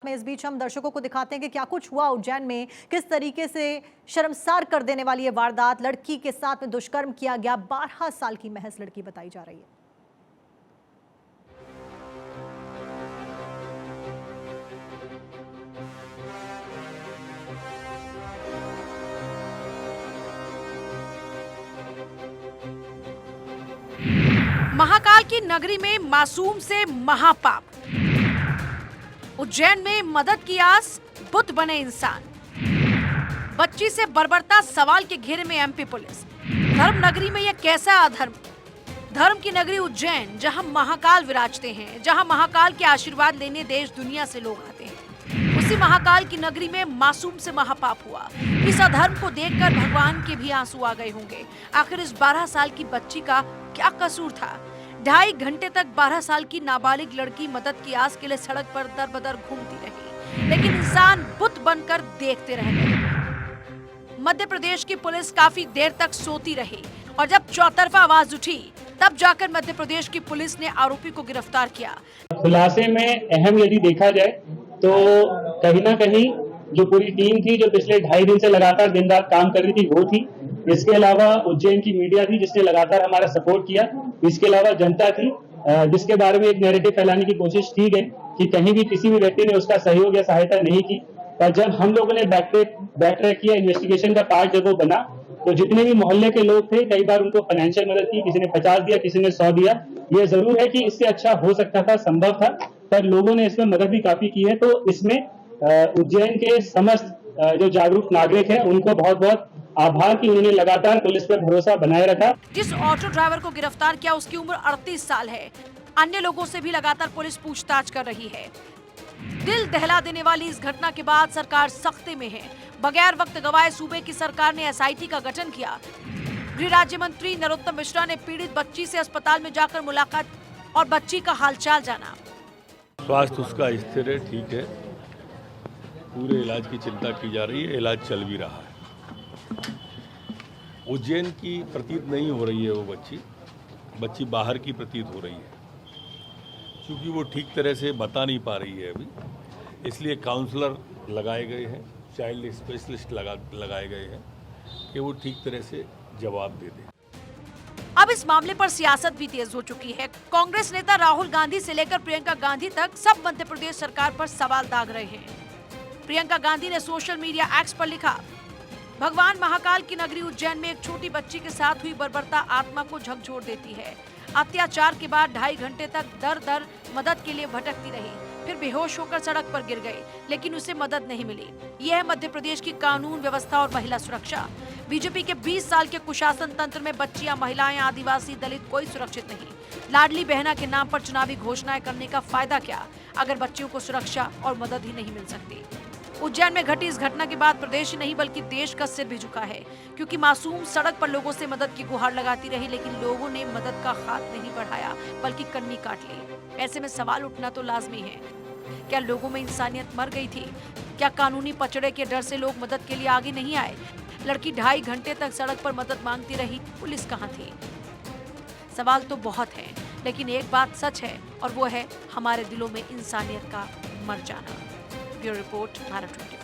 में इस बीच हम दर्शकों को दिखाते हैं कि क्या कुछ हुआ उज्जैन में, किस तरीके से शर्मसार कर देने वाली ये वारदात। लड़की के साथ में दुष्कर्म किया गया। 12 साल की महज लड़की बताई जा रही है। महाकाल की नगरी में मासूम से महापाप। उज्जैन में मदद की आस, बुत बने इंसान। बच्ची से बर्बरता, सवाल के घेरे में एमपी पुलिस। धर्म नगरी में यह कैसा अधर्म। धर्म की नगरी उज्जैन, जहां महाकाल विराजते हैं, जहां महाकाल के आशीर्वाद लेने देश दुनिया से लोग आते हैं, उसी महाकाल की नगरी में मासूम से महापाप हुआ। इस अधर्म को देखकर भगवान के भी आंसू आ गए होंगे। आखिर इस 12 साल की बच्ची का क्या कसूर था। 2.5 घंटे तक 12 साल की नाबालिग लड़की मदद की आस के लिए सड़क पर दर-बदर घूमती रही, लेकिन इंसान बुत बनकर देखते रह गए। मध्य प्रदेश की पुलिस काफी देर तक सोती रही और जब चौतरफा आवाज उठी, तब जाकर मध्य प्रदेश की पुलिस ने आरोपी को गिरफ्तार किया। खुलासे में अहम यदि देखा जाए तो कहीं ना कहीं जो पूरी टीम थी, जो पिछले 2.5 दिन से लगातार दिन रात काम कर रही थी, वो थी। इसके अलावा उज्जैन की मीडिया थी जिसने लगातार हमारा सपोर्ट किया। इसके अलावा जनता थी जिसके बारे में एक नैरेटिव फैलाने की कोशिश की गई कि कहीं भी किसी भी व्यक्ति ने उसका सहयोग या सहायता नहीं की। पर जब हम लोगों ने बैकट्रैक किया, इन्वेस्टिगेशन का पार्ट जब वो बना, तो जितने भी मोहल्ले के लोग थे, कई बार उनको फाइनेंशियल मदद की, किसी ने 50 दिया, किसी ने 100 दिया। ये जरूर है कि इससे अच्छा हो सकता था, संभव था, पर लोगों ने इसमें मदद भी काफी की है। तो इसमें उज्जैन के समस्त जो जागरूक नागरिक हैं, उनको बहुत बहुत आभार कि उन्होंने लगातार पुलिस पर भरोसा बनाए रखा। जिस ऑटो ड्राइवर को गिरफ्तार किया, उसकी उम्र 38 साल है। अन्य लोगों से भी लगातार पुलिस पूछताछ कर रही है। दिल दहला देने वाली इस घटना के बाद सरकार सख्ते में है। बगैर वक्त गवाए सूबे की सरकार ने एसआईटी का गठन किया। गृह राज्य मंत्री नरोत्तम मिश्रा ने पीड़ित बच्ची से अस्पताल में जाकर मुलाकात और बच्ची का हालचाल जाना। स्वास्थ्य उसका स्थिर है, ठीक है। पूरे इलाज की चिंता की जा रही है, इलाज चल भी रहा है। उज्जैन की प्रतीत नहीं हो रही है वो बच्ची बाहर की प्रतीत हो रही है, क्योंकि वो ठीक तरह से बता नहीं पा रही है अभी। इसलिए काउंसलर लगाए गए हैं, चाइल्ड स्पेशलिस्ट लगाए गए हैं कि वो ठीक तरह से जवाब दे दें। अब इस मामले पर सियासत भी तेज हो चुकी है। कांग्रेस नेता राहुल गांधी से लेकर प्रियंका गांधी तक सब मध्य प्रदेश सरकार पर सवाल दाग रहे हैं। प्रियंका गांधी ने सोशल मीडिया एक्स पर लिखा, भगवान महाकाल की नगरी उज्जैन में एक छोटी बच्ची के साथ हुई बर्बरता आत्मा को झकझोर देती है। अत्याचार के बाद 2.5 घंटे तक दर दर मदद के लिए भटकती रही, फिर बेहोश होकर सड़क पर गिर गई, लेकिन उसे मदद नहीं मिली। यह है मध्य प्रदेश की कानून व्यवस्था और महिला सुरक्षा। बीजेपी के 20 साल के कुशासन तंत्र में बच्चियां, महिलाएं, आदिवासी, दलित कोई सुरक्षित नहीं। लाडली बहना के नाम पर चुनावी घोषणाएं करने का फायदा क्या, अगर बच्चियों को सुरक्षा और मदद ही नहीं मिल सकती। उज्जैन में घटी इस घटना के बाद प्रदेश ही नहीं बल्कि देश का सिर भी झुका है, क्योंकि मासूम सड़क पर लोगों से मदद की गुहार लगाती रही, लेकिन लोगों ने मदद का हाथ नहीं बढ़ाया बल्कि कन्नी काट ली। ऐसे में सवाल उठना तो लाजमी है, क्या लोगों में इंसानियत मर गई थी? क्या कानूनी पचड़े के डर से लोग मदद के लिए आगे नहीं आए? लड़की 2.5 घंटे तक सड़क पर मदद मांगती रही, पुलिस कहाँ थी? सवाल तो बहुत है, लेकिन एक बात सच है और वो है हमारे दिलों में इंसानियत का मर जाना। Bureau report, Bharat 24।